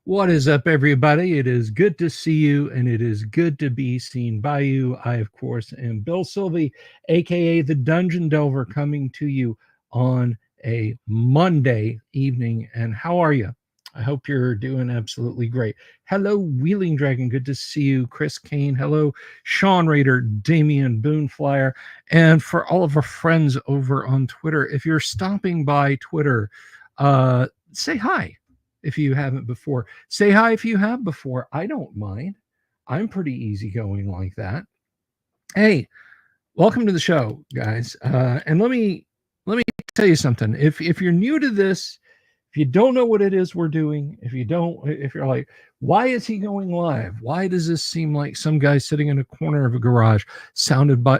What is up, everybody? It is good to see you, and it is good to be seen by you. I, of course, am Bill Sylvie, aka the Dungeon Delver, coming to you on a Monday evening. And how are you? I hope you're doing absolutely great. Hello, Wheeling Dragon. Good to see you. Chris Kane. Hello, Sean Raider, Damian Boonflyer. And for all of our friends over on Twitter, if you're stopping by Twitter, say hi if you haven't before. Say hi if you have before. I don't mind. I'm pretty easygoing like that. Hey, welcome to the show, guys. And let me tell you something. If you're new to this, if you don't know what it is we're doing, if you're like, why is he going live? Why does this seem like some guy sitting in a corner of a garage, surrounded by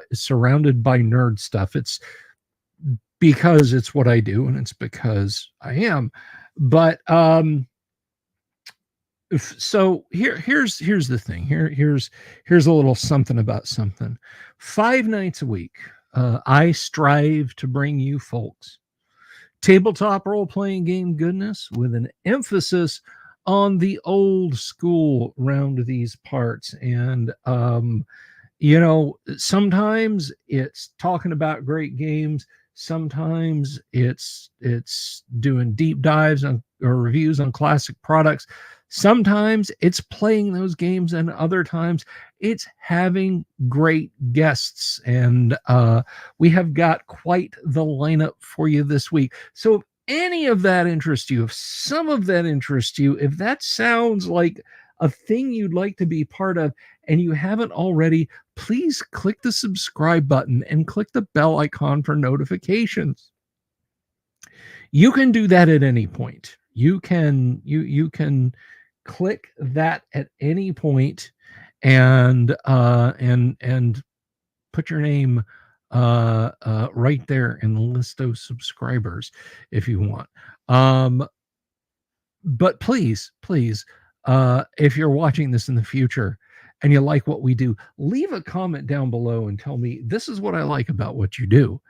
nerd stuff? It's because it's what I do, and it's because I am. But so here's the thing. Here's a little something about something. 5 nights a week, I strive to bring you folks tabletop role-playing game goodness with an emphasis on the old school around these parts. And sometimes it's talking about great games, sometimes it's doing deep dives on or reviews on classic products, sometimes it's playing those games, and other times it's having great guests. And we have got quite the lineup for you this week. So if any of that interests you, if some of that interests you, if that sounds like a thing you'd like to be part of and you haven't already, please click the subscribe button and click the bell icon for notifications. You can do that at any point. You can click that at any point and put your name right there in the list of subscribers if you want. But please, if you're watching this in the future and you like what we do, leave a comment down below and tell me this is what I like about what you do.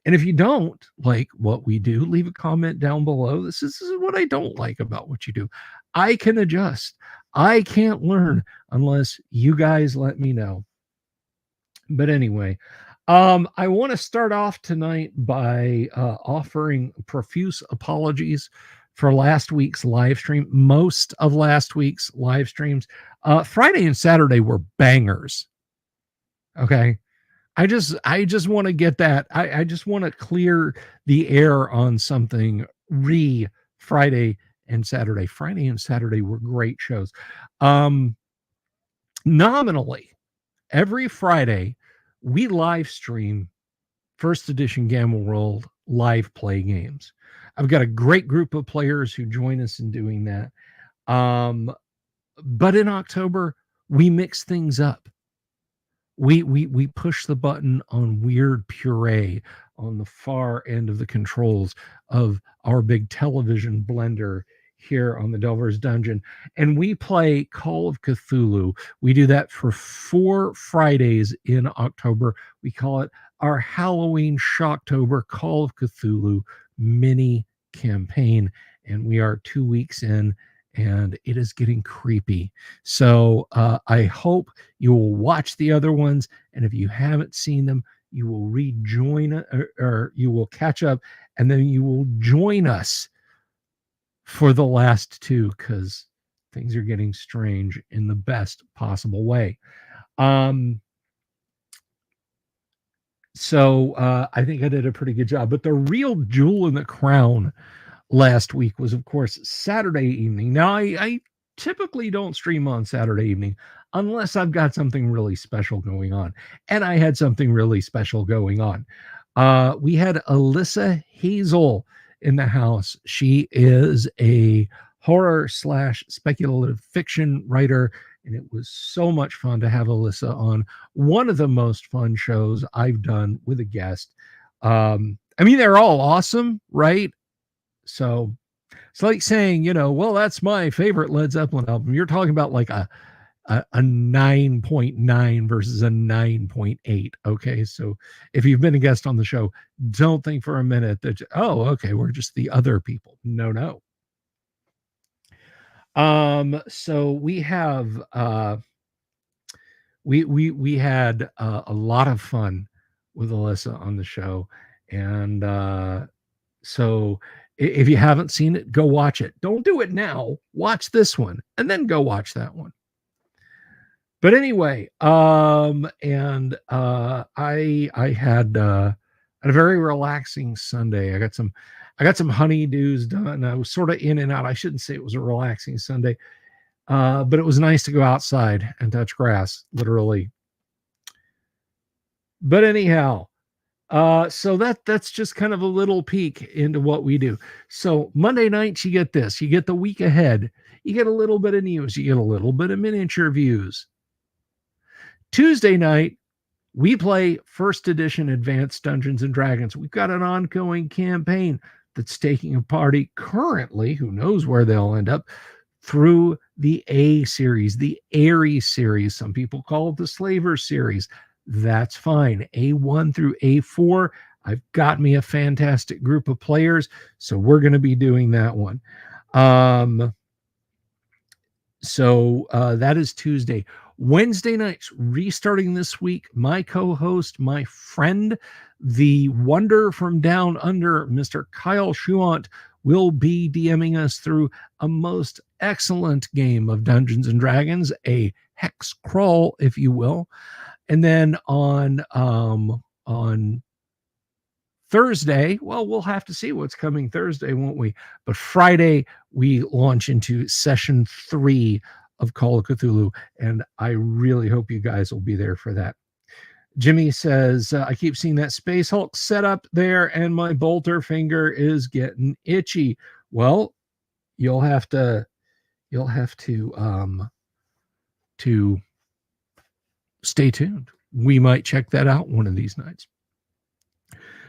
And if you don't like what we do, leave a comment down below. This is what I don't like about what you do. I can adjust. I can't learn unless you guys let me know. But anyway, I want to start off tonight by offering profuse apologies for last week's live stream. Most of last week's live streams, Friday and Saturday, were bangers. Okay. I just want to get that. I just want to clear the air on something. Friday and Saturday. Friday and Saturday were great shows. Nominally, every Friday, we live stream first edition Gamble World live play games. I've got a great group of players who join us in doing that. But in October, we mix things up. We push the button on weird puree on the far end of the controls of our big television blender here on the Delver's Dungeon, and we play Call of Cthulhu. We do that for 4 Fridays in October. We call it our Halloween Shocktober Call of Cthulhu mini campaign, and we are 2 weeks in, and it is getting creepy. So I hope you will watch the other ones, and if you haven't seen them, you will rejoin or you will catch up, and then you will join us for the last 2, because things are getting strange in the best possible way. So I think I did a pretty good job. But the real jewel in the crown last week was, of course, Saturday evening. Now, I typically don't stream on Saturday evening unless I've got something really special going on. And I had something really special going on. We had Alyssa Hazel in the house. She is a horror / speculative fiction writer, and it was so much fun to have Alyssa on one of the most fun shows I've done with a guest. I mean, they're all awesome, right? So it's like saying, well, that's my favorite Led Zeppelin album. You're talking about like a 9.9 versus a 9.8. Okay. So if you've been a guest on the show, don't think for a minute that, oh, okay, we're just the other people. No. So we have we had a lot of fun with Alyssa on the show, and so if you haven't seen it, go watch it. Don't do it now. Watch this one, and then go watch that one. But anyway, and I had a very relaxing Sunday. I got some honeydews done. I was sort of in and out. I shouldn't say it was a relaxing Sunday, but it was nice to go outside and touch grass, literally. But anyhow, so that's just kind of a little peek into what we do. So Monday nights, you get this. You get the week ahead. You get a little bit of news. You get a little bit of miniature views. Tuesday night, we play first edition Advanced Dungeons and Dragons. We've got an ongoing campaign that's taking a party currently, who knows where they'll end up, through the A series, the Aerie series. Some people call it the Slaver series. That's fine. A1 through A4. I've got me a fantastic group of players, so we're going to be doing that one. So that is Tuesday. Wednesday nights, restarting this week, my co-host, my friend, the wonder from down under, Mr. Kyle Schuant, will be DMing us through a most excellent game of Dungeons and Dragons, a hex crawl, if you will. And then on Thursday, well, we'll have to see what's coming Thursday, won't we? But Friday, we launch into session 3 of Call of Cthulhu, and I really hope you guys will be there for that. Jimmy says, I keep seeing that Space Hulk set up there, and my bolter finger is getting itchy. Well, you'll have to stay tuned. We might check that out one of these nights.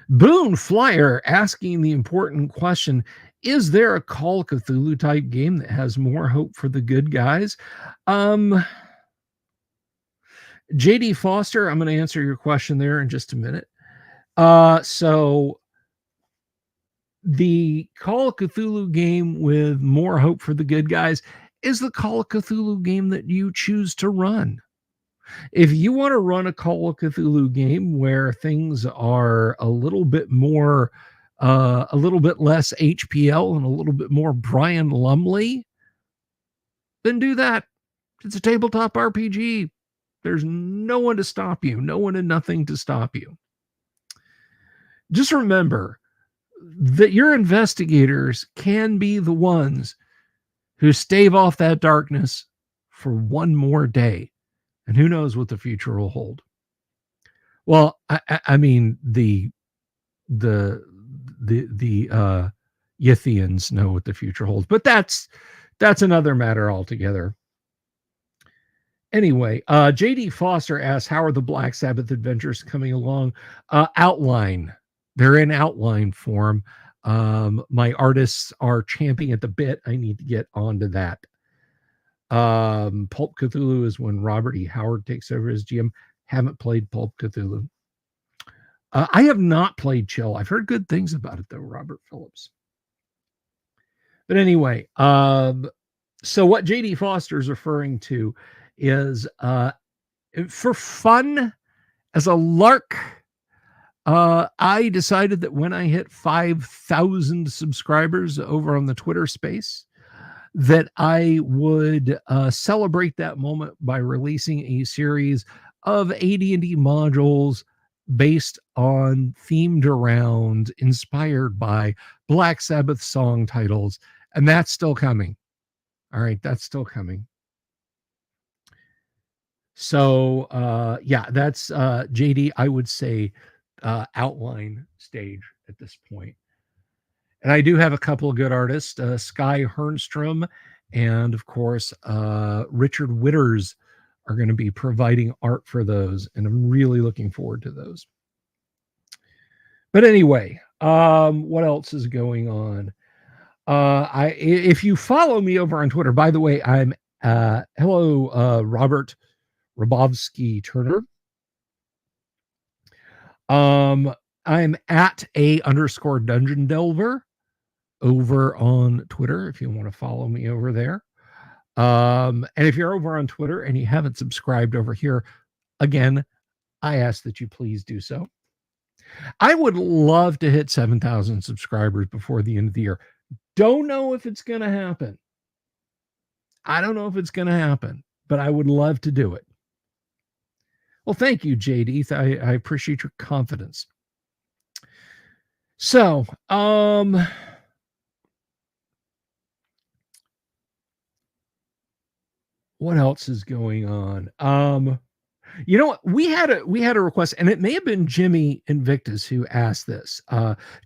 Boone Flyer asking the important question, is there a Call of Cthulhu type game that has more hope for the good guys? JD Foster, I'm going to answer your question there in just a minute. So the Call of Cthulhu game with more hope for the good guys is the Call of Cthulhu game that you choose to run. If you want to run a Call of Cthulhu game where things are a little bit more, a little bit less HPL and a little bit more Brian Lumley, then do that. It's a tabletop RPG. There's no one to stop you, no one and nothing to stop you. Just remember that your investigators can be the ones who stave off that darkness for one more day. And who knows what the future will hold. Well, I mean, the Yithians know what the future holds, but that's another matter altogether. Anyway, JD Foster asks, how are the Black Sabbath adventures coming along? Outline. They're in outline form. My artists are champing at the bit. I need to get onto that. Pulp Cthulhu is when Robert E. Howard takes over as GM. Haven't played Pulp Cthulhu. I have not played Chill. I've heard good things about it, though, Robert Phillips. But anyway, so what JD Foster is referring to is for fun, as a lark, I decided that when I hit 5,000 subscribers over on the Twitter space, that I would celebrate that moment by releasing a series of AD&D modules based on, themed around, inspired by Black Sabbath song titles. And that's still coming. All right, that's still coming. So, yeah, that's JD, I would say, outline stage at this point. And I do have a couple of good artists, Sky Hernstrom and, of course, Richard Witters are going to be providing art for those. And I'm really looking forward to those. But anyway, what else is going on? If you follow me over on Twitter, by the way, I'm hello, Robert Rabovsky Turner. I'm at _Dungeon Delver over on Twitter if you want to follow me over there. And if you're over on Twitter and you haven't subscribed over here, again, I ask that you please do so. I would love to hit 7,000 subscribers before the end of the year. Don't know if it's going to happen. I don't know if it's going to happen, but I would love to do it. Well, thank you, JD. I appreciate your confidence. So, what else is going on? You know what? We had a request, and it may have been Jimmy Invictus who asked this.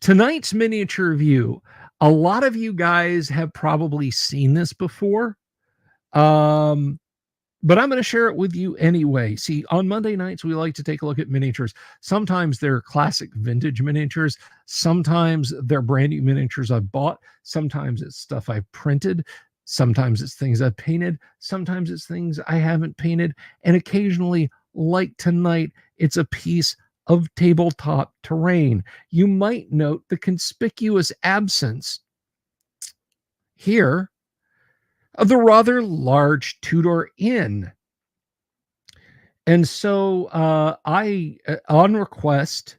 Tonight's miniature review. A lot of you guys have probably seen this before. But I'm going to share it with you anyway. See, on Monday nights, we like to take a look at miniatures. Sometimes they're classic vintage miniatures. Sometimes they're brand new miniatures I've bought. Sometimes it's stuff I've printed. Sometimes it's things I've painted. Sometimes it's things I haven't painted. And occasionally, like tonight, it's a piece of tabletop terrain. You might note the conspicuous absence here of the rather large two-door inn. And so I, on request,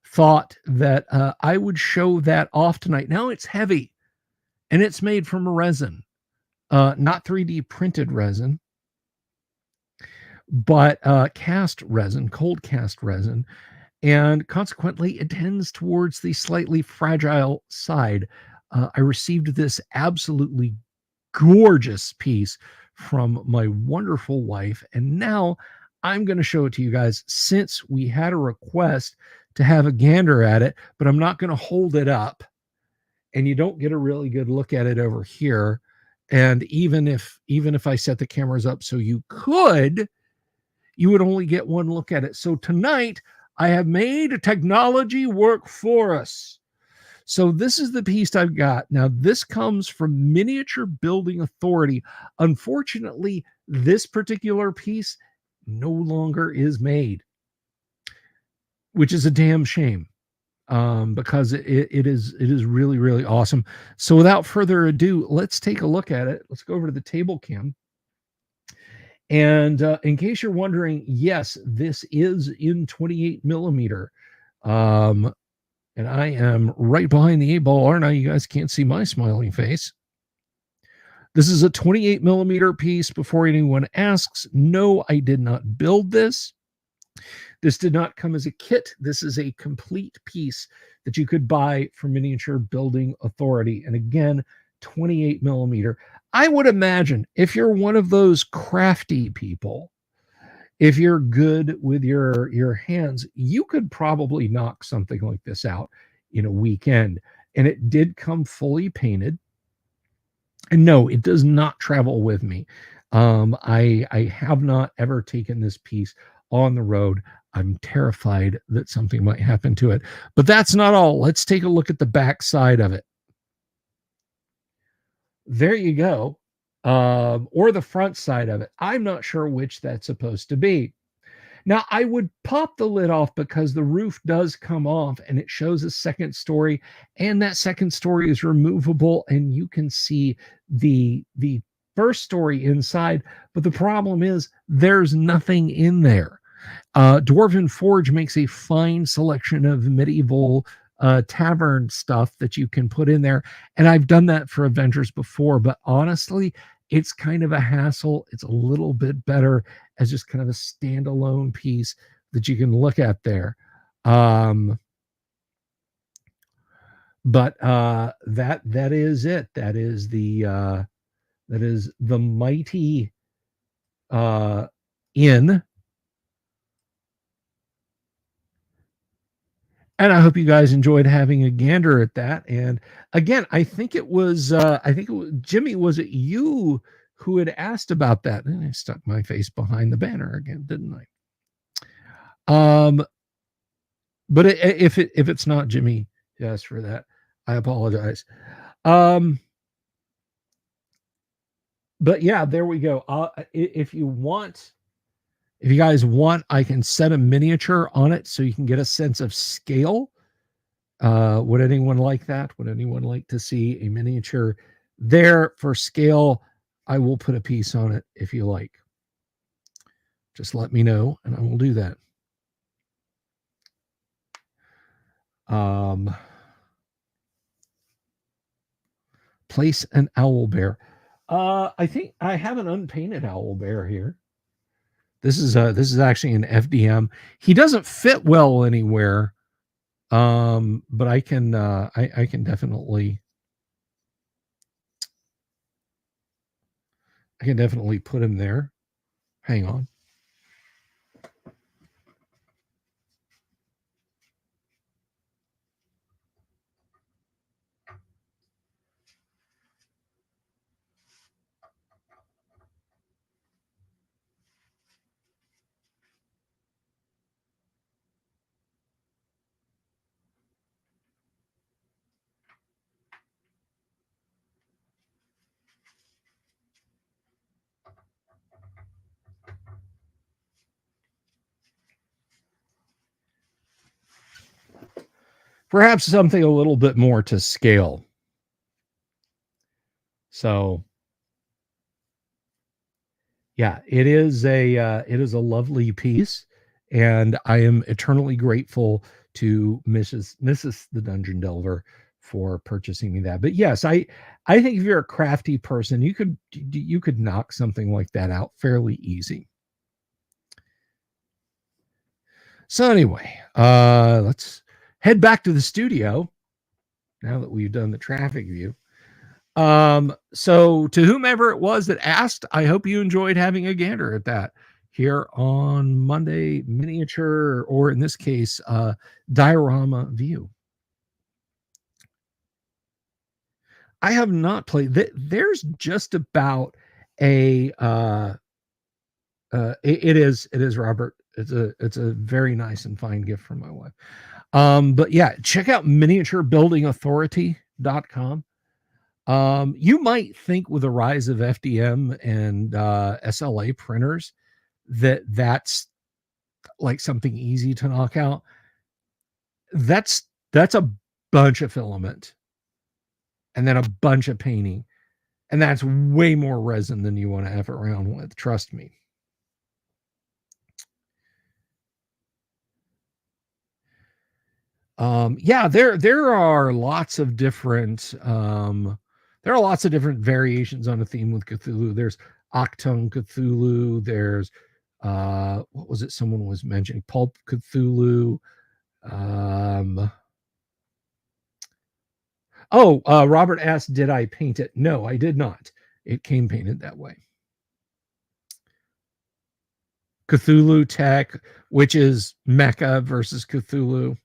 thought that I would show that off tonight. Now it's heavy, and it's made from resin, not 3D printed resin, but cast resin, cold cast resin. And consequently, it tends towards the slightly fragile side. I received this absolutely gorgeous piece from my wonderful wife, and now I'm going to show it to you guys since we had a request to have a gander at it, but I'm not going to hold it up, and you don't get a really good look at it over here. And even if I set the cameras up so you would only get one look at it. So tonight I have made technology work for us. So this is the piece I've got. Now, this comes from Miniature Building Authority. Unfortunately, this particular piece no longer is made, which is a damn shame, because it is really, really awesome. So without further ado, let's take a look at it. Let's go over to the table cam. And in case you're wondering, yes, this is in 28 millimeter. And I am right behind the 8-ball, aren't I? You guys can't see my smiling face. This is a 28 millimeter piece. Before anyone asks, no, I did not build this. This did not come as a kit. This is a complete piece that you could buy from Miniature Building Authority. And again, 28 millimeter. I would imagine if you're one of those crafty people, if you're good with your hands, you could probably knock something like this out in a weekend. And it did come fully painted. And no, it does not travel with me. I have not ever taken this piece on the road. I'm terrified that something might happen to it. But that's not all. Let's take a look at the back side of it. There you go. Or the front side of it. I'm not sure which that's supposed to be. Now, I would pop the lid off because the roof does come off and it shows a second story, and that second story is removable and you can see the first story inside. But the problem is there's nothing in there. Dwarven Forge makes a fine selection of medieval tavern stuff that you can put in there. And I've done that for Avengers before, but honestly, it's kind of a hassle. It's a little bit better as just kind of a standalone piece that you can look at there. But that is it. That is the mighty inn. And I hope you guys enjoyed having a gander at that. And again, I think it was Jimmy, was it you who had asked about that? And I stuck my face behind the banner again, didn't I? But if it's not Jimmy, yes, for that, I apologize. But yeah, there we go. If you guys want, I can set a miniature on it so you can get a sense of scale. Would anyone like that? Would anyone like to see a miniature there for scale I will put a piece on it if you like. Just let me know, and I will do that. Place an owl bear. I think I have an unpainted owl bear here. This is actually an FDM. He doesn't fit well anywhere, but I can definitely put him there. Hang on. Perhaps something a little bit more to scale. So yeah, it is a lovely piece, and I am eternally grateful to Mrs. the Dungeon Delver for purchasing me that. But yes, I think if you're a crafty person, you could knock something like that out fairly easy. So anyway, let's head back to the studio now that we've done the traffic view. So to whomever it was that asked, I hope you enjoyed having a gander at that here on Monday Miniature, or in this case, Diorama View. I have not played. There's just about a. It is Robert. It's a very nice and fine gift from my wife. But yeah, check out miniaturebuildingauthority.com. You might think with the rise of FDM and SLA printers that's like something easy to knock out. That's a bunch of filament and then a bunch of painting, and that's way more resin than you want to F around with. Trust me. Yeah, there are lots of different variations on a theme with Cthulhu. There's Octung Cthulhu. There's what was it? Someone was mentioning Pulp Cthulhu. Robert asked, did I paint it? No, I did not. It came painted that way. Cthulhu Tech, which is Mecha versus Cthulhu.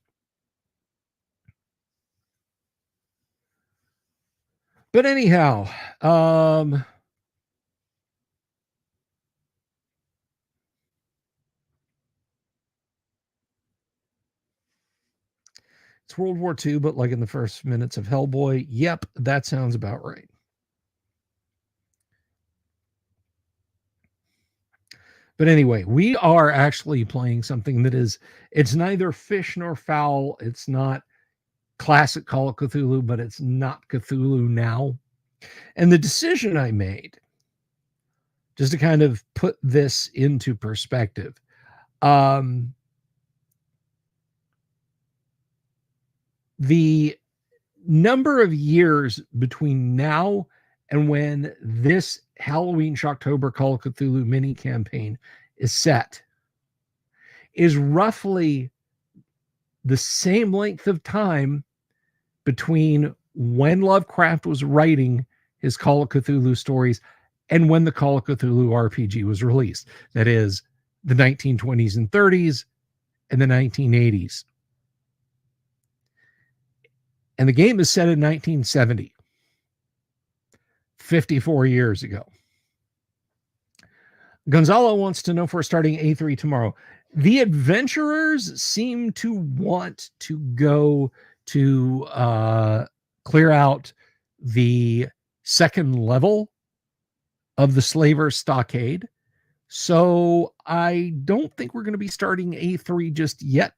But anyhow, it's World War II, but like in the first minutes of Hellboy. Yep, that sounds about right. But anyway, we are actually playing something that it's neither fish nor fowl. It's not classic Call of Cthulhu, but it's not Cthulhu now. And the decision I made, just to kind of put this into perspective, the number of years between now and when this Halloween Shocktober Call of Cthulhu mini campaign is set is roughly the same length of time between when Lovecraft was writing his Call of Cthulhu stories and when the Call of Cthulhu RPG was released. That is the 1920s and 30s and the 1980s. And the game is set in 1970, 54 years ago. Gonzalo wants to know if we're starting A3 tomorrow. The adventurers seem to want to go to clear out the second level of the Slaver Stockade. So I don't think we're going to be starting A3 just yet.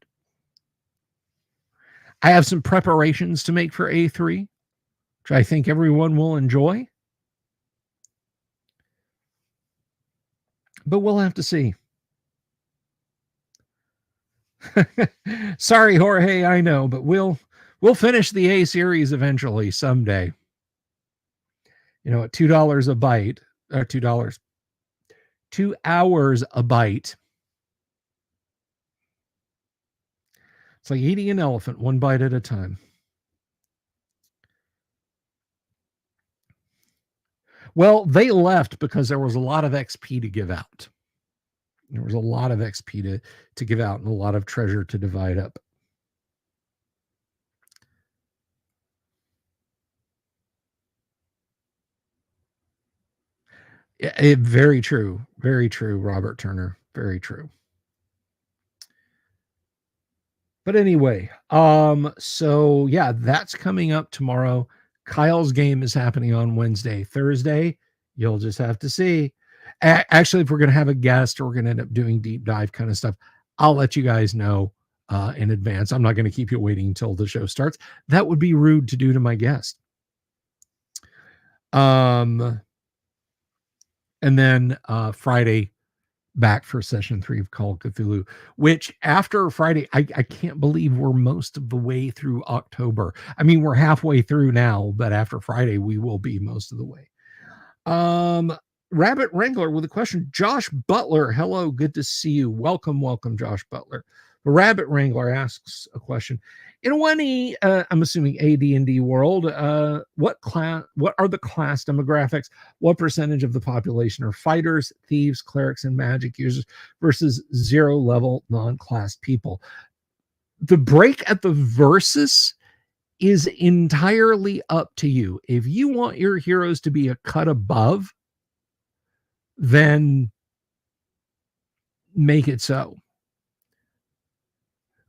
I have some preparations to make for A3, which I think everyone will enjoy. but we'll have to see. Sorry, Jorge, I know, but we'll finish the A series eventually someday. At $2 a bite, or $2, 2 hours a bite. It's like eating an elephant one bite at a time. Well, they left because there was a lot of XP to give out. There was a lot of XP to give out and a lot of treasure to divide up. Very true. Very true, Robert Turner. Very true. But anyway, so yeah, that's coming up tomorrow. Kyle's game is happening on Wednesday. Thursday, you'll just have to see. Actually, if we're going to have a guest or we're going to end up doing deep dive kind of stuff, I'll let you guys know in advance. I'm not going to keep you waiting until the show starts. That would be rude to do to my guest. And then Friday, back for session 3 of Call of Cthulhu, which after Friday, I can't believe we're most of the way through October. I mean, we're halfway through now, but after Friday, we will be most of the way. Rabbit Wrangler with a question. Josh Butler, hello, good to see you. Welcome, Josh Butler. The Rabbit Wrangler asks a question. In a 1E, I'm assuming AD&D world, what are the class demographics? What percentage of the population are fighters, thieves, clerics, and magic users versus 0-level non-class people? The break at the versus is entirely up to you. If you want your heroes to be a cut above, then make it so.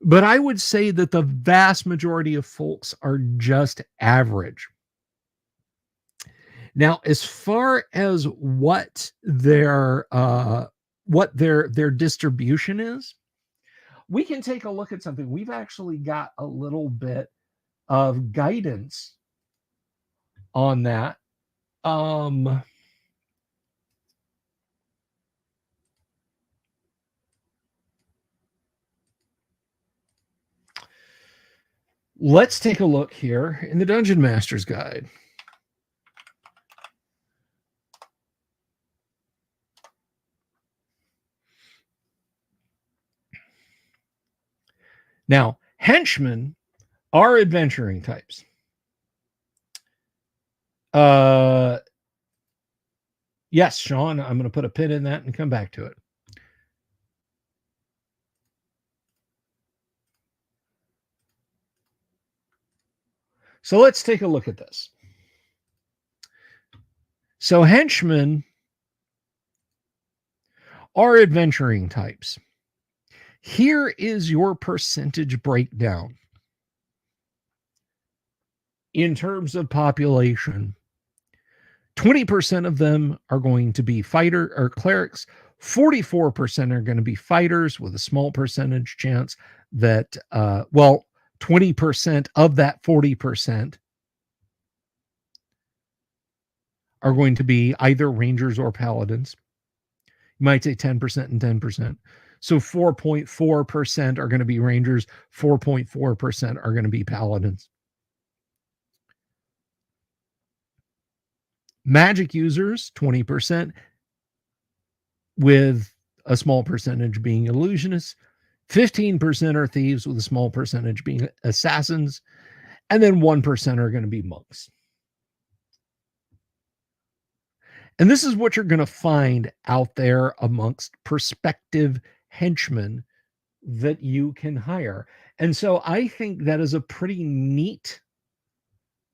But I would say that the vast majority of folks are just average. Now, as far as what their distribution is, we can take a look at something. We've actually got a little bit of guidance on that. Let's take a look here in the Dungeon Master's Guide. Now, henchmen are adventuring types. Yes, Sean, I'm going to put a pin in that and come back to it. So let's take a look at this. So henchmen are adventuring types. Here is your percentage breakdown. In terms of population, 20% of them are going to be fighter or clerics. 44% are going to be fighters with a small percentage chance that, 20% of that 40% are going to be either rangers or paladins. You might say 10% and 10%. So 4.4% are going to be rangers, 4.4% are going to be paladins. Magic users, 20%, with a small percentage being illusionists. 15% are thieves, with a small percentage being assassins. And then 1% are going to be monks. And this is what you're going to find out there amongst prospective henchmen that you can hire. And so I think that is a pretty neat,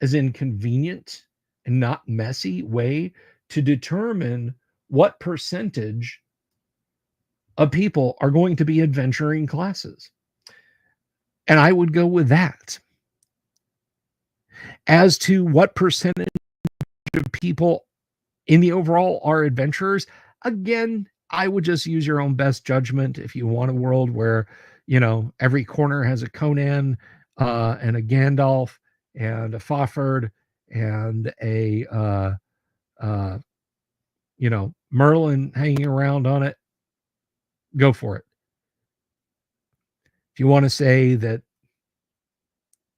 as in convenient and not messy way to determine what percentage of people are going to be adventuring classes. And I would go with that. As to what percentage of people in the overall are adventurers, again, I would just use your own best judgment. If you want a world where, every corner has a Conan and a Gandalf and a Fafhrd and a Merlin hanging around on it, go for it. If you want to say that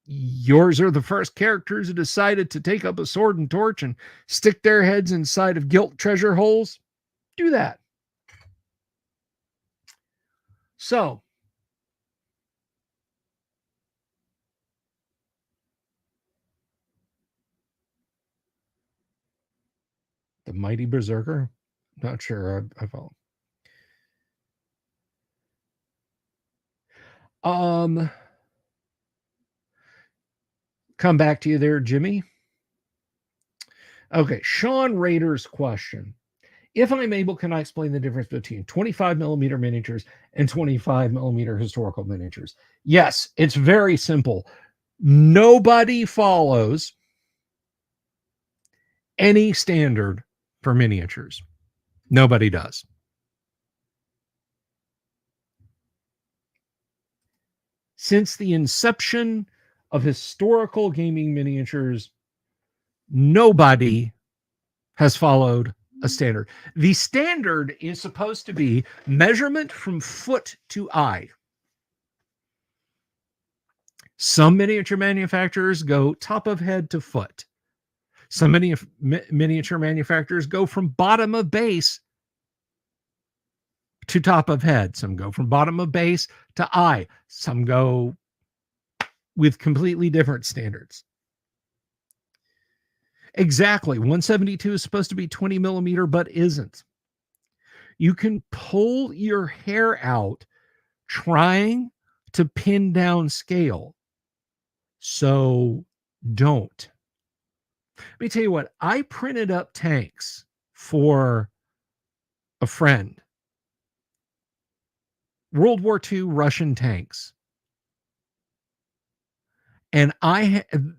yours are the first characters who decided to take up a sword and torch and stick their heads inside of gilt treasure holes, do that. So, the Mighty Berserker? Not sure I follow. Come back to you there, Jimmy. Okay, Sean Rader's question. If I'm able, can I explain the difference between 25 millimeter miniatures and 25 millimeter historical miniatures? Yes, it's very simple. Nobody follows any standard for miniatures. Nobody does. Since the inception of historical gaming miniatures, nobody has followed a standard. The standard is supposed to be measurement from foot to eye. Some miniature manufacturers go top of head to foot. Some miniature manufacturers go from bottom of base to top of head. Some go from bottom of base to eye. Some go with completely different standards. Exactly. 172 is supposed to be 20 millimeter, but isn't. You can pull your hair out trying to pin down scale. So don't. Let me tell you what, I printed up tanks for a friend. World War II Russian tanks. And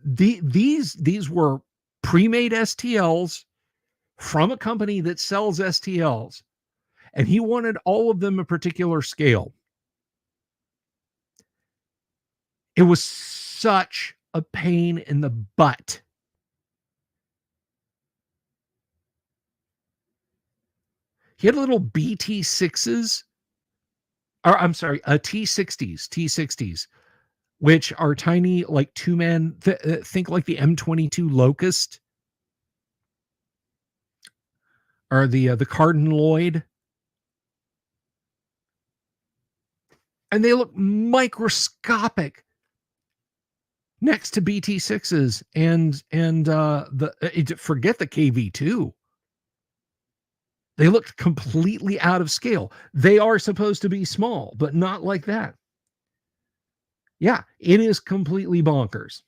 these were pre-made STLs from a company that sells STLs. And he wanted all of them a particular scale. It was such a pain in the butt. He had little BT6s, or I'm sorry, T60s, which are tiny, like two-man, think like the M22 Locust, or the Cardin Lloyd. And they look microscopic next to BT6s and forget the KV2. They looked completely out of scale. They are supposed to be small, but not like that. Yeah, it is completely bonkers.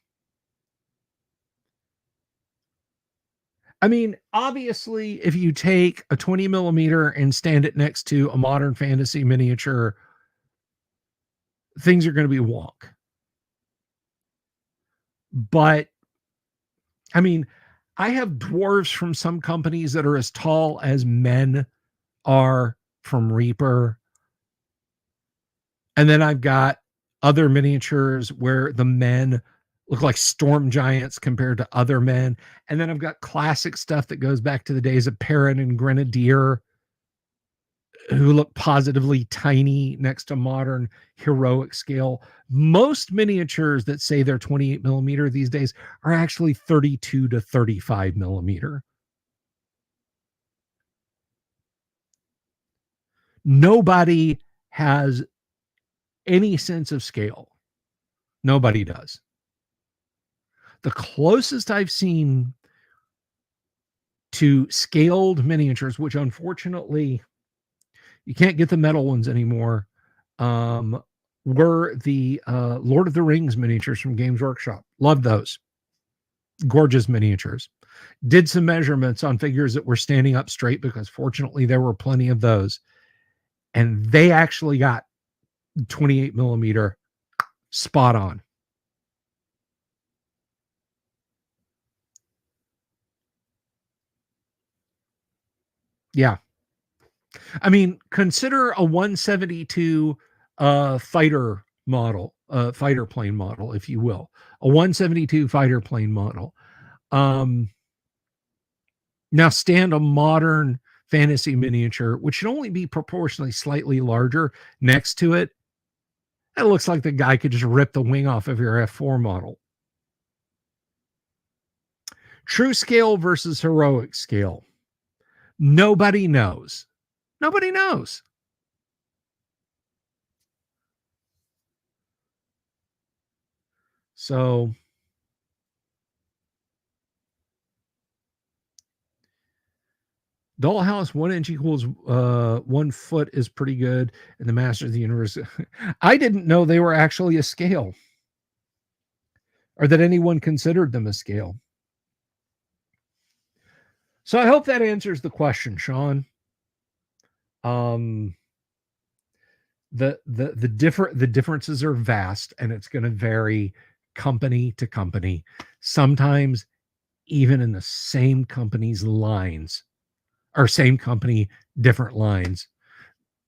I mean, obviously, if you take a 20 millimeter and stand it next to a modern fantasy miniature, things are going to be wonk. But, I mean, I have dwarves from some companies that are as tall as men are from Reaper. And then I've got other miniatures where the men look like storm giants compared to other men. And then I've got classic stuff that goes back to the days of Perrin and Grenadier, who look positively tiny next to modern heroic scale. Most miniatures that say they're 28 millimeter these days are actually 32 to 35 millimeter. Nobody has any sense of scale. Nobody does. The closest I've seen to scaled miniatures, which unfortunately you can't get the metal ones anymore, were the Lord of the Rings miniatures from Games Workshop. Love those. Gorgeous miniatures. Did some measurements on figures that were standing up straight because fortunately there were plenty of those. And they actually got 28 millimeter spot on. Yeah. I mean, consider a 172 fighter model, fighter plane model, if you will, a 172 fighter plane model. Now stand a modern fantasy miniature, which should only be proportionally slightly larger next to it, it looks like the guy could just rip the wing off of your F4 model. True scale versus heroic scale. Nobody knows. Nobody knows. So Dollhouse 1 inch equals 1 foot is pretty good. And the Masters of the Universe. I didn't know they were actually a scale, or that anyone considered them a scale. So I hope that answers the question, Sean. The differences are vast, and it's going to vary company to company. Sometimes even in the same company's lines, or same company, different lines.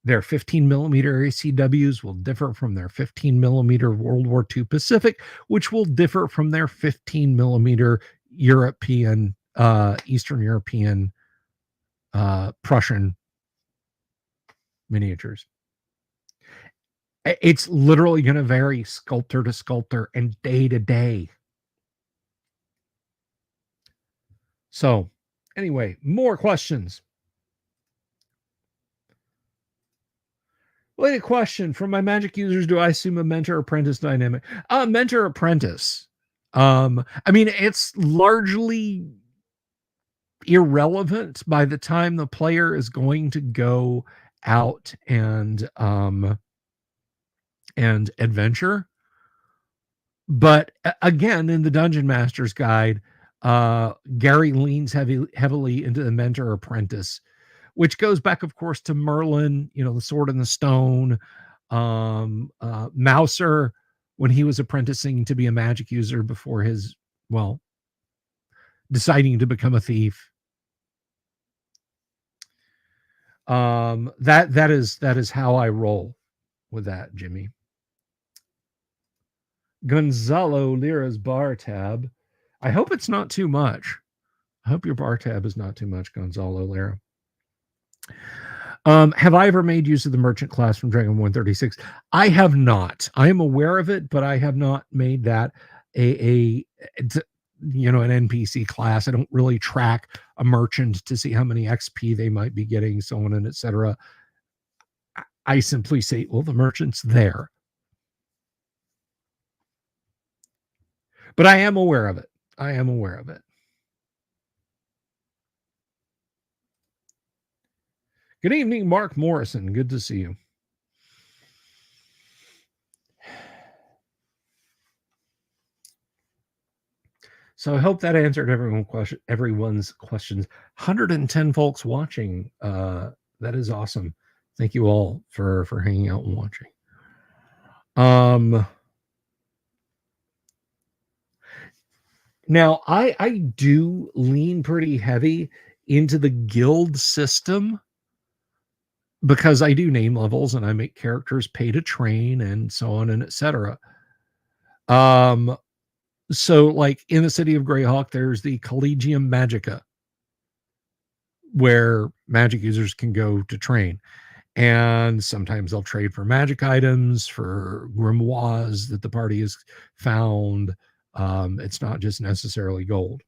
Their 15 millimeter ACWs will differ from their 15 millimeter World War II Pacific, which will differ from their 15 millimeter European, Eastern European, Prussian miniatures. It's literally going to vary sculptor to sculptor and day to day. So, anyway, more questions. Wait, a question from my Magic users: do I assume a mentor-apprentice dynamic? Mentor-apprentice. I mean, it's largely irrelevant by the time the player is going to go out and adventure. But again, in the Dungeon Master's Guide, Gary leans heavily into the mentor apprentice, which goes back, of course, to Merlin, the Sword and the Stone, Mouser, when he was apprenticing to be a magic user before his, deciding to become a thief. That is how I roll with that, Jimmy. Gonzalo Lira's bar tab. I hope it's not too much. I hope your bar tab is not too much, Gonzalo Lira. Have I ever made use of the merchant class from Dragon 136? I have not. I am aware of it, but I have not made that an NPC class. I don't really track a merchant to see how many XP they might be getting, so on and etc. I simply say, well, the merchant's there. But I am aware of it. I am aware of it. Good evening, Mark Morrison. Good to see you. So I hope that answered everyone's questions. 110 folks watching. That is awesome. Thank you all for hanging out and watching. Now, I do lean pretty heavy into the guild system because I do name levels and I make characters pay to train and so on and etc. So like in the city of Greyhawk, there's the Collegium Magica, where magic users can go to train. And sometimes they'll trade for magic items, for grimoires that the party has found. It's not just necessarily gold.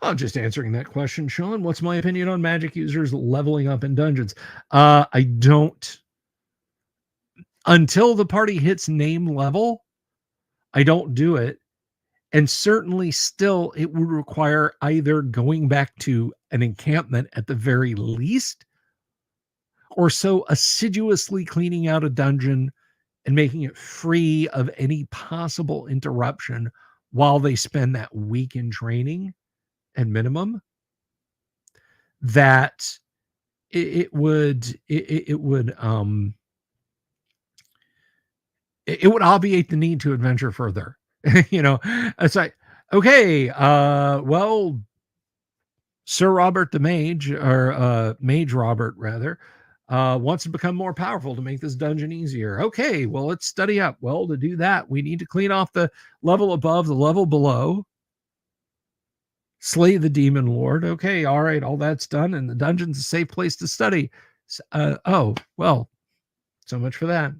I'm just answering that question, Sean. What's my opinion on magic users leveling up in dungeons? I don't. Until the party hits name level, I don't do it. And certainly still, it would require either going back to an encampment at the very least, or so assiduously cleaning out a dungeon and making it free of any possible interruption while they spend that week in training at minimum, that it would obviate the need to adventure further. It's like, okay, well, Sir Robert the Mage, or Mage Robert rather, wants to become more powerful to make this dungeon easier. Okay, well, let's study up. Well, to do that, we need to clean off the level above, the level below, Slay the demon lord. Okay, all right, all that's done, and the dungeon's a safe place to study. Oh, well, so much for that.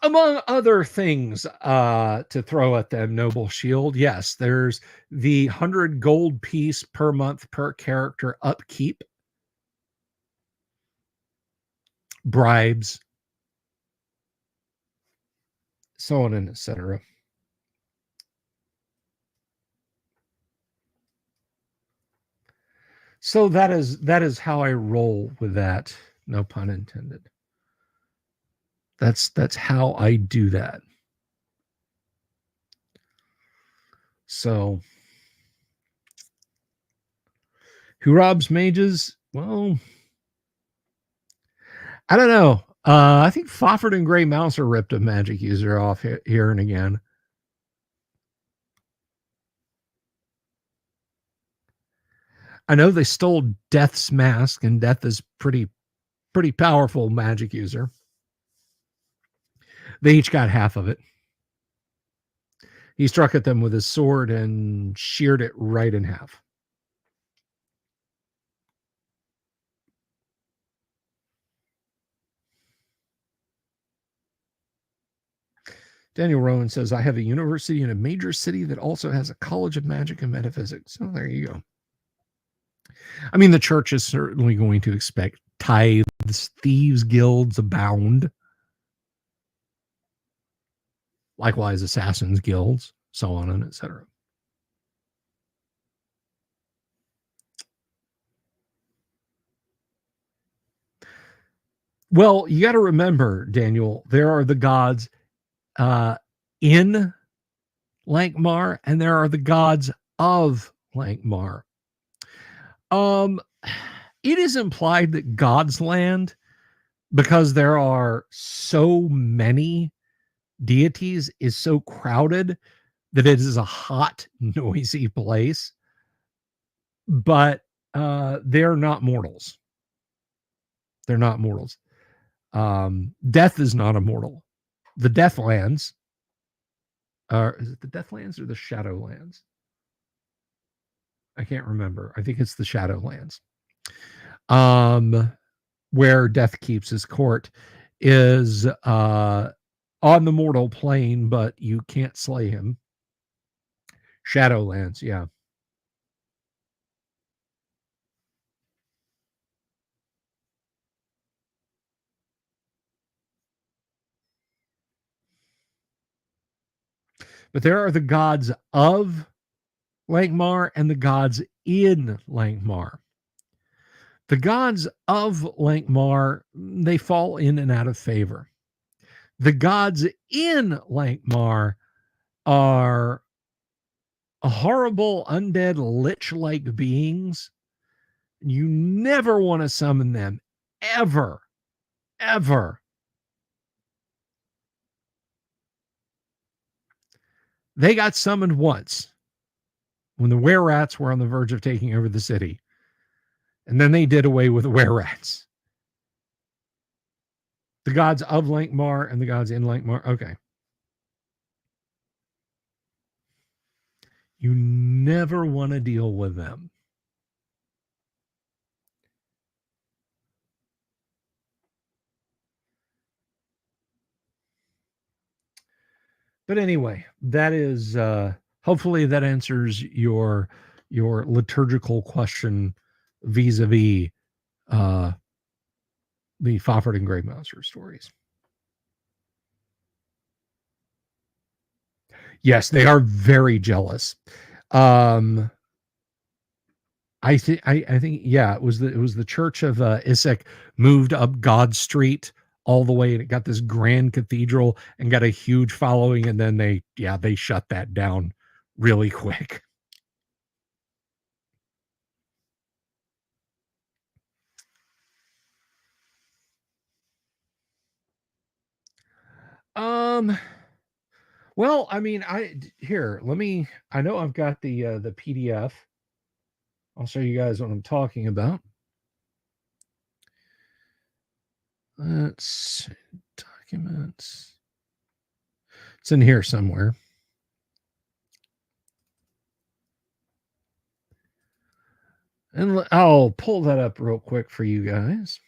Among other things to throw at them, Noble Shield, yes, there's the 100 gold piece per month per character upkeep, bribes, so on and etc. So that is how I roll with that. No pun intended. That's how I do that. So who robs mages? Well, I don't know. I think Fofford and Grey Mouser ripped a magic user off here and again. I know they stole Death's mask, and Death is pretty powerful magic user. They each got half of it. He struck at them with his sword and sheared it right in half. Daniel Rowan says, I have a university in a major city that also has a college of magic and metaphysics. So there you go. I mean, the church is certainly going to expect tithes, thieves' guilds abound. Likewise, assassins' guilds, so on and etc. Well, you got to remember, Daniel, there are the gods in Lankmar, and there are the gods of Lankmar. It is implied that God's land, because there are so many deities, is so crowded that it is a hot, noisy place. But they're not mortals. They're not mortals. Death is not immortal. The Deathlands is it the Deathlands or the Shadowlands? I can't remember. I think it's the Shadowlands. Where Death keeps his court is on the mortal plane, but you can't slay him. Shadowlands, yeah. But there are the gods of Lankmar and the gods in Lankmar. The gods of Lankmar, they fall in and out of favor. The gods in Lankmar are horrible, undead, lich-like beings. You never want to summon them, ever, ever. They got summoned once when the were-rats were on the verge of taking over the city. And then they did away with the were-rats. The gods of Lankmar and the gods in Lankmar. Okay. You never want to deal with them. But anyway, that is hopefully that answers your liturgical question vis-a-vis the Fofford and Grey Mouser stories. Yes, they are very jealous. I think yeah, it was the Church of Isaac moved up God Street all the way, and it got this grand cathedral and got a huge following, and then they shut that down really quick. Well, I mean, I know I've got the PDF. I'll show you guys what I'm talking about. Let's see. Documents. It's in here somewhere. And I'll pull that up real quick for you guys.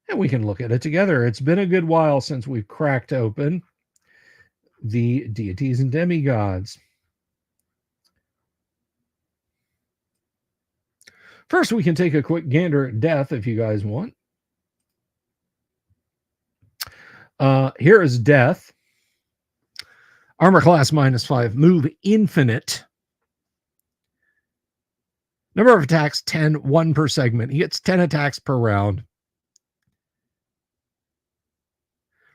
And we can look at it together. It's been a good while since we've cracked open the deities and demigods. First, we can take a quick gander at death if you guys want. Here is death. Armor class -5. Move infinite. Number of attacks 10, 1 per segment. He gets 10 attacks per round.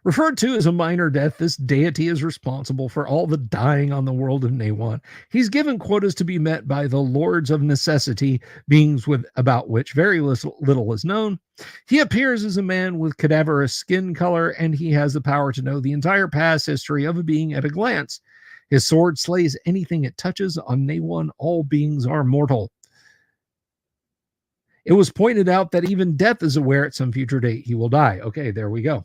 Referred to as a minor death, this deity is responsible for all the dying on the world of Nawan. He's given quotas to be met by the lords of necessity, beings about which very little is known. He appears as a man with cadaverous skin color, and he has the power to know the entire past history of a being at a glance. His sword slays anything it touches. On Nawan, all beings are mortal. It was pointed out that even death is aware at some future date he will die. Okay, there we go.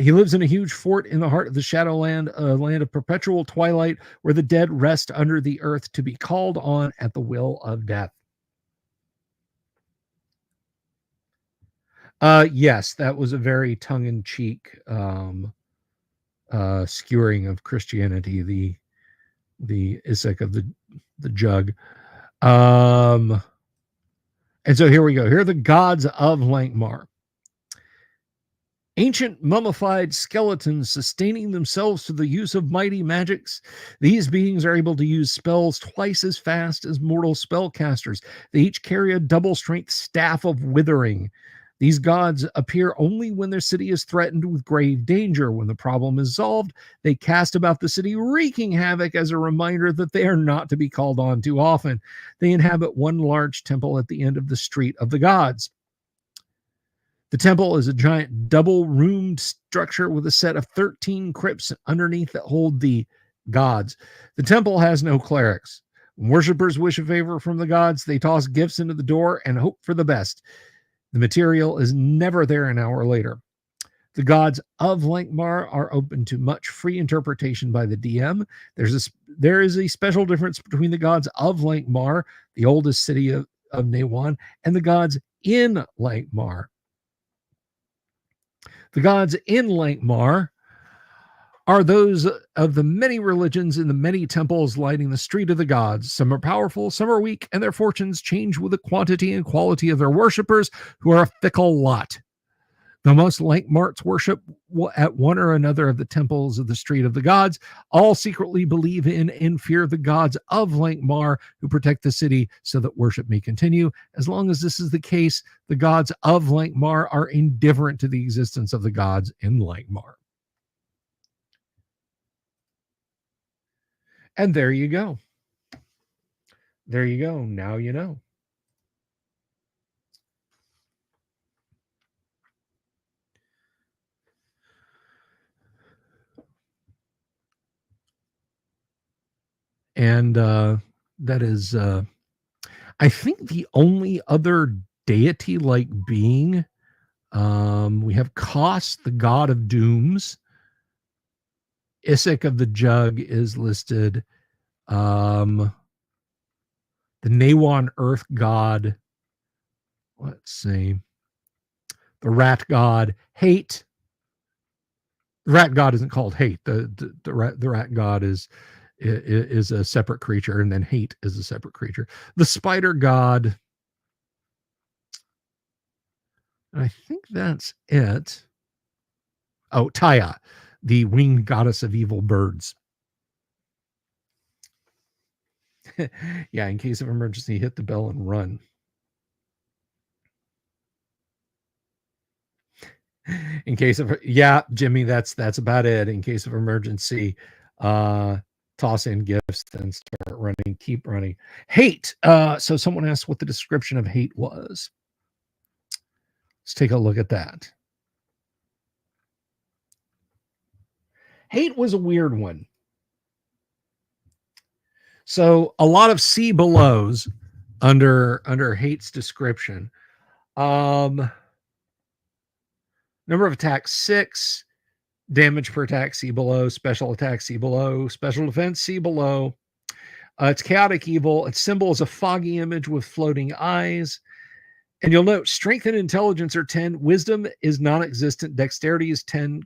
He lives in a huge fort in the heart of the Shadowland, a land of perpetual twilight where the dead rest under the earth to be called on at the will of death. Yes, that was a very tongue-in-cheek skewering of Christianity, the Isaac of the jug. And so here we go. Here are the gods of Lankmar. Ancient mummified skeletons sustaining themselves through the use of mighty magics. These beings are able to use spells twice as fast as mortal spellcasters. They each carry a double-strength staff of withering. These gods appear only when their city is threatened with grave danger. When the problem is solved, they cast about the city, wreaking havoc as a reminder that they are not to be called on too often. They inhabit one large temple at the end of the Street of the Gods. The temple is a giant double-roomed structure with a set of 13 crypts underneath that hold the gods. The temple has no clerics. When worshippers wish a favor from the gods, they toss gifts into the door and hope for the best. The material is never there an hour later. The gods of Lankmar are open to much free interpretation by the DM. There is a special difference between the gods of Lankmar, the oldest city of Nawan, and the gods in Lankmar. The gods in Lankmar are those of the many religions in the many temples lighting the street of the gods. Some are powerful, some are weak, and their fortunes change with the quantity and quality of their worshippers, who are a fickle lot. The most Lankmarts worship at one or another of the temples of the Street of the Gods. All secretly believe in and fear the gods of Lankmar, who protect the city so that worship may continue. As long as this is the case, the gods of Lankmar are indifferent to the existence of the gods in Lankmar. And there you go. There you go. Now you know. And that is, I think, the only other deity-like being. We have Kos, the god of dooms. Isaac of the jug is listed. The Nawan earth god. Let's see. The rat god, hate. The rat god isn't called hate. The rat god is a separate creature, and then hate is a separate creature. The spider god. I think that's it. Oh, Taya, the winged goddess of evil birds. Yeah, in case of emergency, hit the bell and run. In case of, yeah, Jimmy, that's about it. In case of emergency, toss in gifts, then start running, keep running. Hate. So someone asked what the description of hate was. Let's take a look at that. Hate was a weird one. So a lot of see belows under hate's description. Um, Number of attacks 6, damage per attack see below, special attack see below, special defense see below. It's chaotic evil. Its symbol is a foggy image with floating eyes. And you'll note strength and intelligence are 10, wisdom is non-existent, dexterity is 10,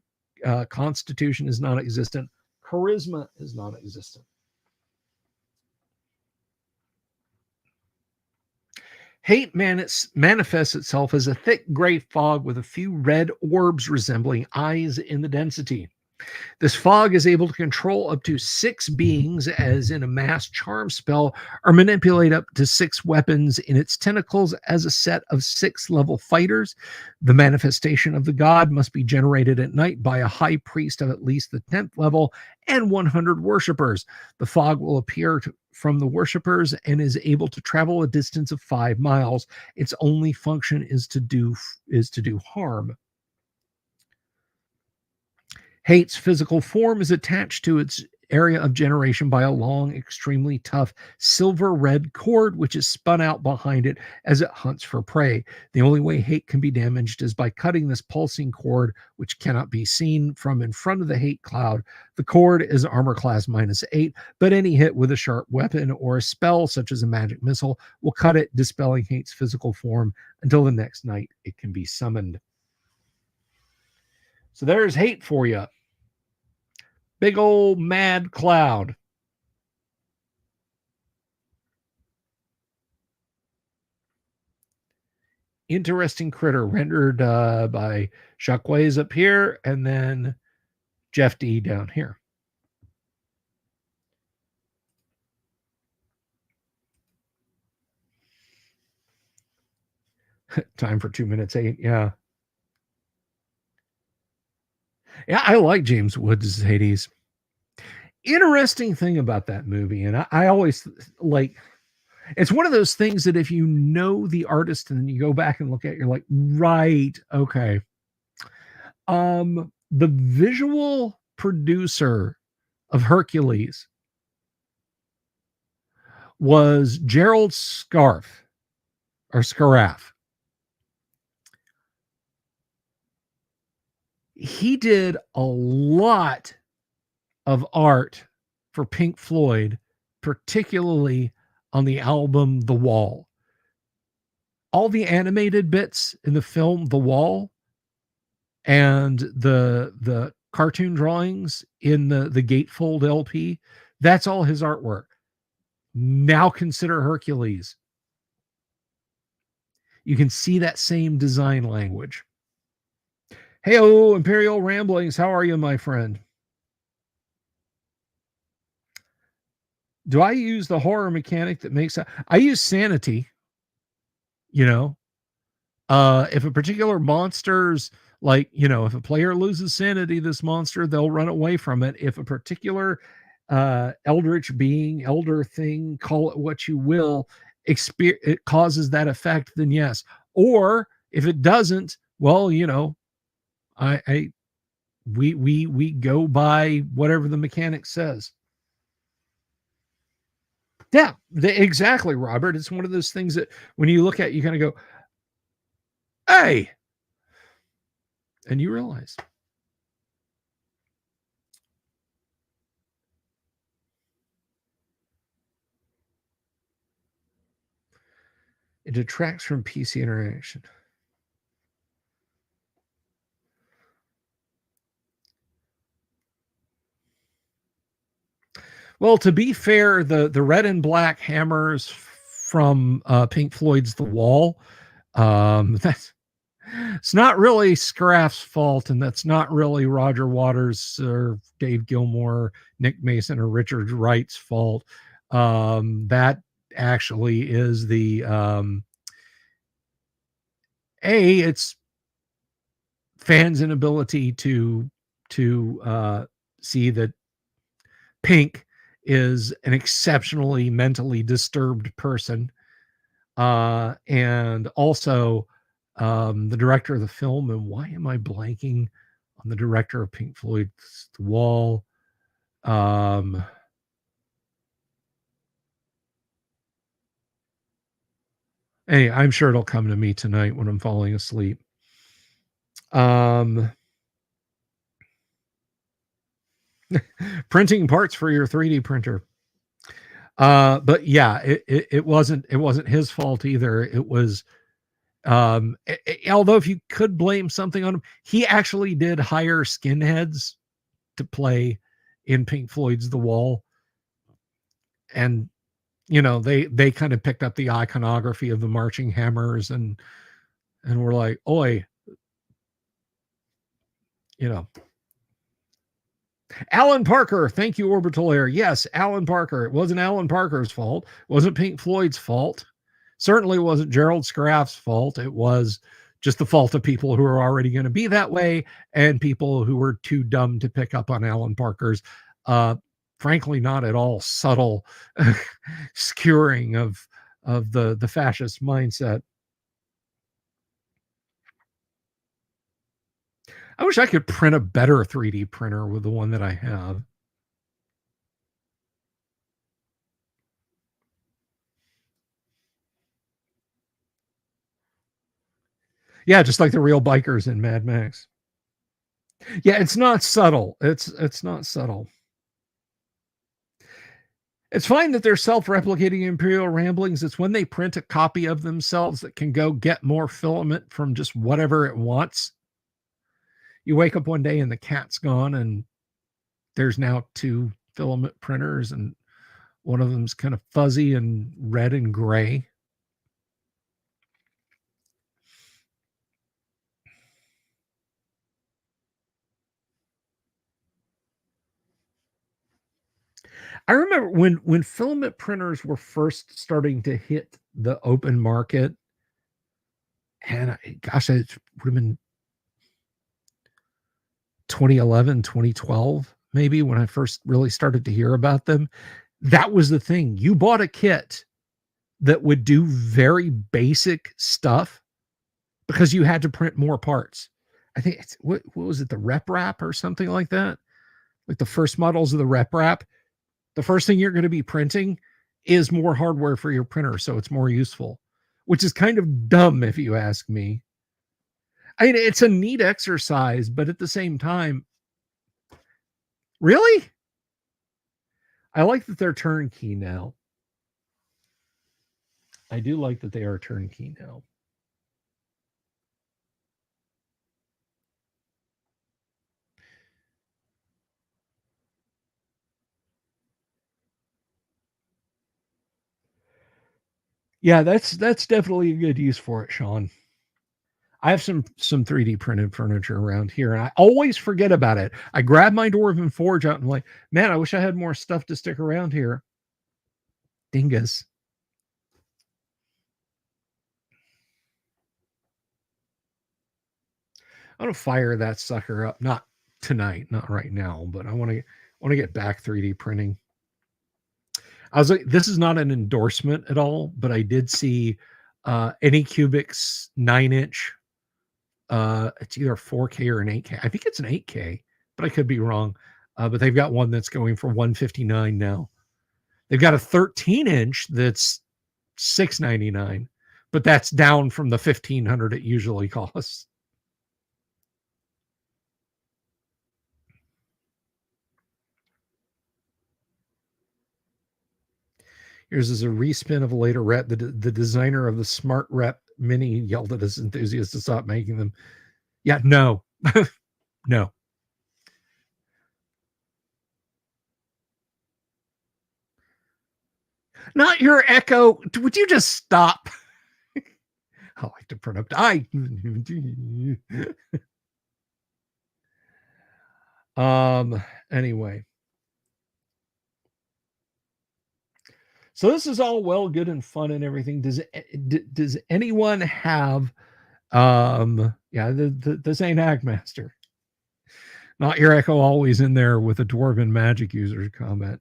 constitution is non-existent, charisma is non-existent. Hate manifests itself as a thick gray fog with a few red orbs resembling eyes in the density. This fog is able to control up to 6 beings, as in a mass charm spell, or manipulate up to 6 weapons in its tentacles as a set of 6 level fighters. The manifestation of the god must be generated at night by a high priest of at least the 10th level and 100 worshippers. The fog will appear from the worshippers and is able to travel a distance of 5 miles. Its only function is to do harm. Hate's physical form is attached to its area of generation by a long, extremely tough silver red cord, which is spun out behind it as it hunts for prey. The only way hate can be damaged is by cutting this pulsing cord, which cannot be seen from in front of the hate cloud. The cord is armor class -8, but any hit with a sharp weapon or a spell, such as a magic missile, will cut it, dispelling hate's physical form until the next night it can be summoned. So there's hate for you. Big old mad cloud. Interesting critter rendered by Shockways up here and then Jeff D down here. Time for 2 minutes 8. Yeah. Yeah, I like James Woods' Hades. Interesting thing about that movie, and I always like, it's one of those things that if you know the artist and then you go back and look at it, you're like, right, okay. The visual producer of Hercules was Gerald Scarf or Scaraff. He did a lot of art for Pink Floyd, particularly on the album The Wall. All the animated bits in the film The Wall and the cartoon drawings in the Gatefold LP, that's all his artwork. Now consider Hercules. You can see that same design language. Hey, Imperial Ramblings, how are you, my friend? Do I use the horror mechanic that makes I use sanity, you know? If a particular monster's like, if a player loses sanity, this monster, they'll run away from it. If a particular eldritch being, elder thing, call it what you will, it causes that effect, then yes. Or if it doesn't, well, we go by whatever the mechanic says. Yeah, exactly, Robert. It's one of those things that when you look at, you kind of go, hey, and you realize. It detracts from PC interaction. Well, to be fair, the red and black hammers from Pink Floyd's The Wall, that's it's not really Scraff's fault, and that's not really Roger Waters or Dave Gilmour, Nick Mason, or Richard Wright's fault. That actually is the it's fans' inability to see that Pink is an exceptionally mentally disturbed person, and also the director of the film. And why am I blanking on the director of Pink Floyd's The Wall? Hey, I'm sure it'll come to me tonight when I'm falling asleep. Um, printing parts for your 3D printer. But yeah, it wasn't his fault either. It was although if you could blame something on him, he actually did hire skinheads to play in Pink Floyd's The Wall, and they kind of picked up the iconography of the marching hammers and were like, "Oi, you know." Alan Parker, thank you, Orbital Air. Yes, Alan Parker. It wasn't Alan Parker's fault. It wasn't Pink Floyd's fault. Certainly wasn't Gerald Scraff's fault. It was just the fault of people who are already going to be that way and people who were too dumb to pick up on Alan Parker's, uh, frankly, not at all subtle skewering of the fascist mindset. I wish I could print a better 3D printer with the one that I have. Yeah, just like the real bikers in Mad Max. Yeah, it's not subtle. It's not subtle. It's fine that they're self-replicating Imperial Ramblings. It's when they print a copy of themselves that can go get more filament from just whatever it wants. You wake up one day and the cat's gone, and there's now two filament printers, and one of them's kind of fuzzy and red and gray. I remember when filament printers were first starting to hit the open market, and gosh, it would have been 2011, 2012, maybe, when I first really started to hear about them. That was the thing. You bought a kit that would do very basic stuff because you had to print more parts. I think what was it, the Rep Wrap or something like that? Like the first models of the Rep Wrap. The first thing you're going to be printing is more hardware for your printer, so it's more useful, which is kind of dumb if you ask me. I mean, it's a neat exercise, but at the same time, really? I like that they're turnkey now. I do like that they are turnkey now. Yeah, that's definitely a good use for it, Sean. I have some 3D printed furniture around here, and I always forget about it. I grab my Dwarven Forge out and I'm like, man, I wish I had more stuff to stick around here. Dingus. I'm gonna fire that sucker up. Not tonight, not right now, but I want to get back 3D printing. I was like, this is not an endorsement at all, but I did see Anycubic's 9-inch. It's either 4K or an 8K. I think it's an 8K, but I could be wrong. But they've got one that's going for 159 now. They've got a 13-inch that's 699, but that's down from the 1500 it usually costs. Here's is a respin of a later rep. The designer of the Smart Rep Mini yelled at his enthusiasts to stop making them. Yeah, no, no. Not your Echo. Would you just stop? I like to print up. Anyway. So this is all well, good, and fun and everything. Does anyone have yeah, this ain't Agmaster. Not your Echo always in there with a Dwarven magic user comment.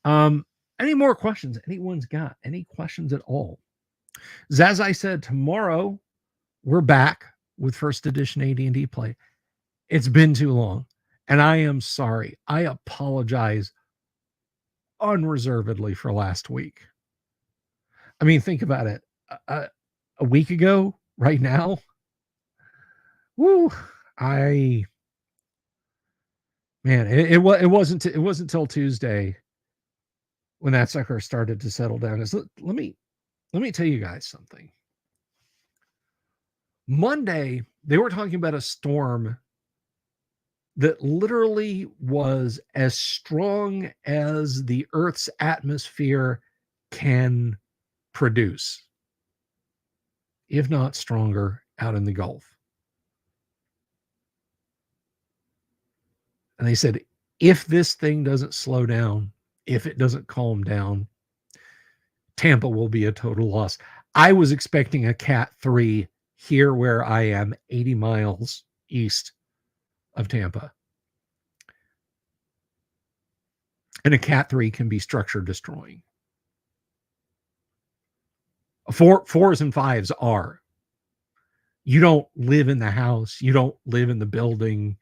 Any more questions? Anyone's got any questions at all? As I said, tomorrow we're back with first edition AD&D play. It's been too long, and I am sorry. I apologize unreservedly for last week. I mean, think about it. A week ago, right now, woo, I man, it wasn't till Tuesday when that sucker started to settle down. Let me tell you guys something. Monday, they were talking about a storm that literally was as strong as the Earth's atmosphere can produce, if not stronger, out in the Gulf. And they said, if this thing doesn't slow down, if it doesn't calm down, Tampa will be a total loss. I was expecting a Cat 3 here where I am, 80 miles east of Tampa. And a Cat 3 can be structure destroying. Fours and fives are. You don't live in the house, you don't live in the building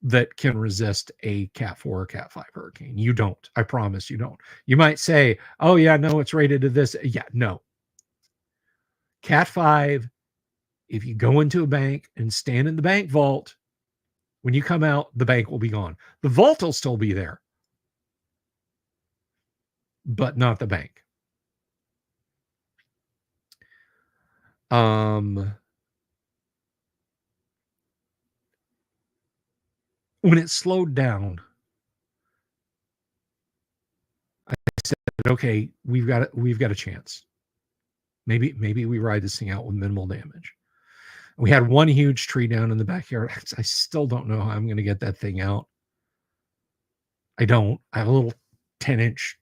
that can resist a Cat 4 or Cat 5 hurricane. You don't. I promise you don't. You might say, oh, yeah, no, it's rated to this. Yeah, no. Cat 5, if you go into a bank and stand in the bank vault, when you come out, the bank will be gone. The vault will still be there, but not the bank. When it slowed down, I said, okay, we've got a chance. Maybe we ride this thing out with minimal damage. We had one huge tree down in the backyard. I still don't know how I'm going to get that thing out. I don't. I have a little 10-inch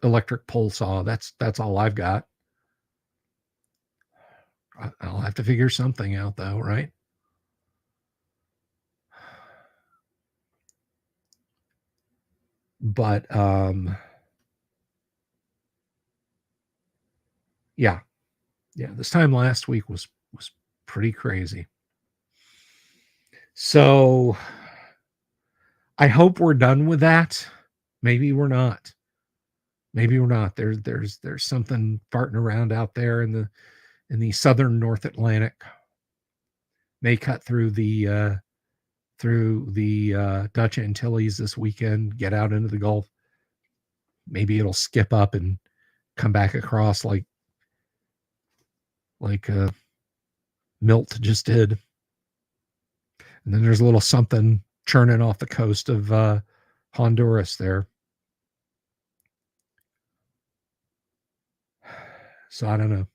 electric pole saw. That's all I've got. I'll have to figure something out though, right? But yeah, this time last week was pretty crazy. So I hope we're done with that. Maybe we're not. There's something farting around out there in the southern North Atlantic. May cut through the Dutch Antilles this weekend, get out into the Gulf. Maybe it'll skip up and come back across like Milt just did. And then there's a little something churning off the coast of Honduras there. So I don't know.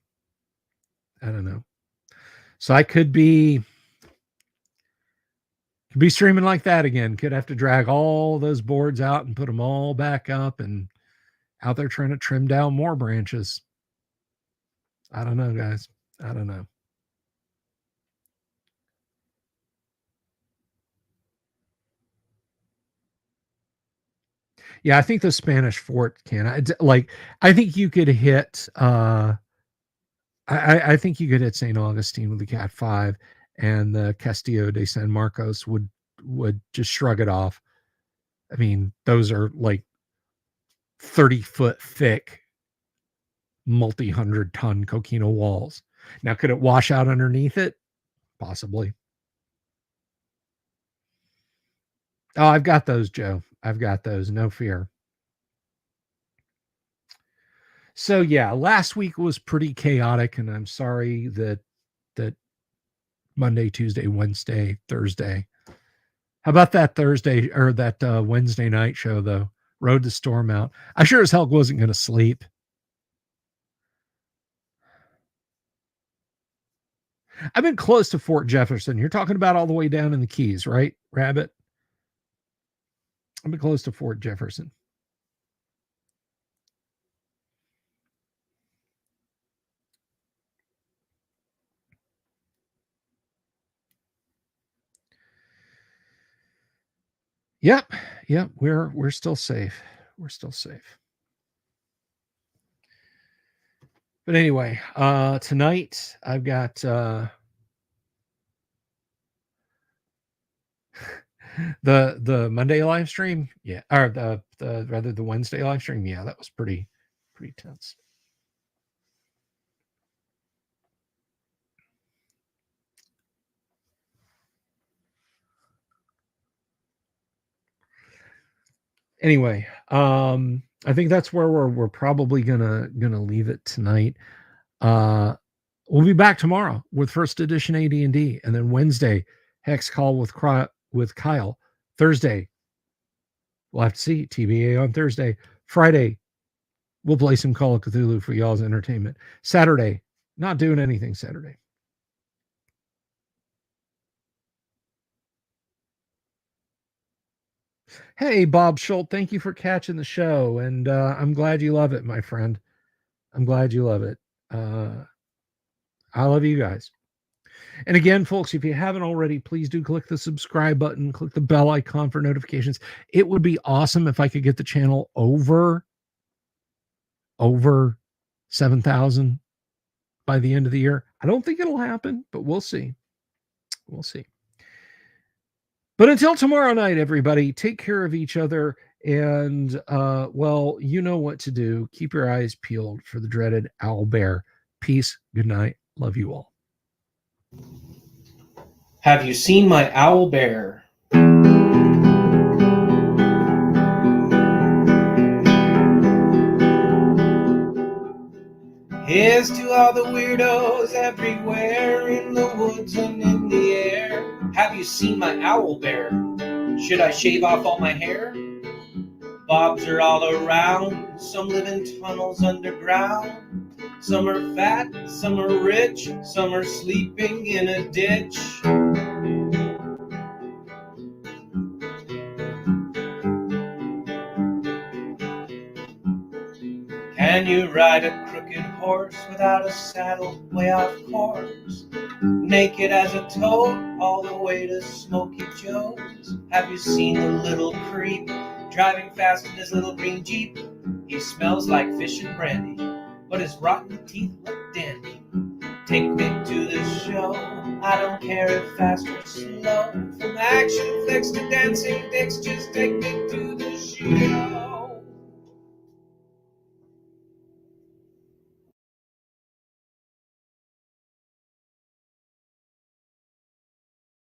So I could be streaming like that again. Could have to drag all those boards out and put them all back up and out there trying to trim down more branches. I don't know, guys. I don't know. Yeah, I think the Spanish fort can. I think you could hit I think you could hit St. Augustine with the Cat 5, and the Castillo de San Marcos would just shrug it off. I mean, those are like 30-foot thick, multi-100-ton coquina walls. Now, could it wash out underneath it? Possibly. Oh, I've got those, Joe. I've got those. No fear. So yeah, last week was pretty chaotic, and I'm sorry that Monday, Tuesday, Wednesday, Thursday. How about that Thursday or that Wednesday night show though? Rode the storm out. I sure as hell wasn't going to sleep. I've been close to Fort Jefferson. You're talking about all the way down in the Keys, right, Rabbit? I've been close to Fort Jefferson. Yep. We're still safe. We're still safe. But anyway, tonight I've got the Monday live stream. Yeah, or the Wednesday live stream. Yeah, that was pretty Pretty tense. Anyway, I think that's where we're probably gonna leave it tonight. We'll be back tomorrow with first edition AD&D, and then Wednesday Hex Call with Kyle. Thursday, we'll have to see TBA on Thursday. Friday, we'll play some Call of Cthulhu for y'all's entertainment. Saturday, not doing anything Saturday. Hey, Bob Schultz, thank you for catching the show, and I'm glad you love it, my friend. I'm glad you love it. I love you guys. And again, folks, if you haven't already, please do click the subscribe button, click the bell icon for notifications. It would be awesome if I could get the channel over 7,000 by the end of the year. I don't think it'll happen, but we'll see. We'll see. But until tomorrow night, everybody, take care of each other. And, well, you know what to do. Keep your eyes peeled for the dreaded owl bear. Peace. Good night. Love you all. Have you seen my owl bear? Here's to all the weirdos everywhere in the woods and in the air. Have you seen my owl bear? Should I shave off all my hair? Bobs are all around. Some live in tunnels underground. Some are fat, some are rich, some are sleeping in a ditch. Can you ride a crooked horse without a saddle way off course? Naked as a toad all the way to Smoky Joe's. Have you seen the little creep driving fast in his little green Jeep? He smells like fish and brandy, but his rotten teeth look dandy. Take me to the show, I don't care if fast or slow. From action flicks to dancing dicks, just take me to the show.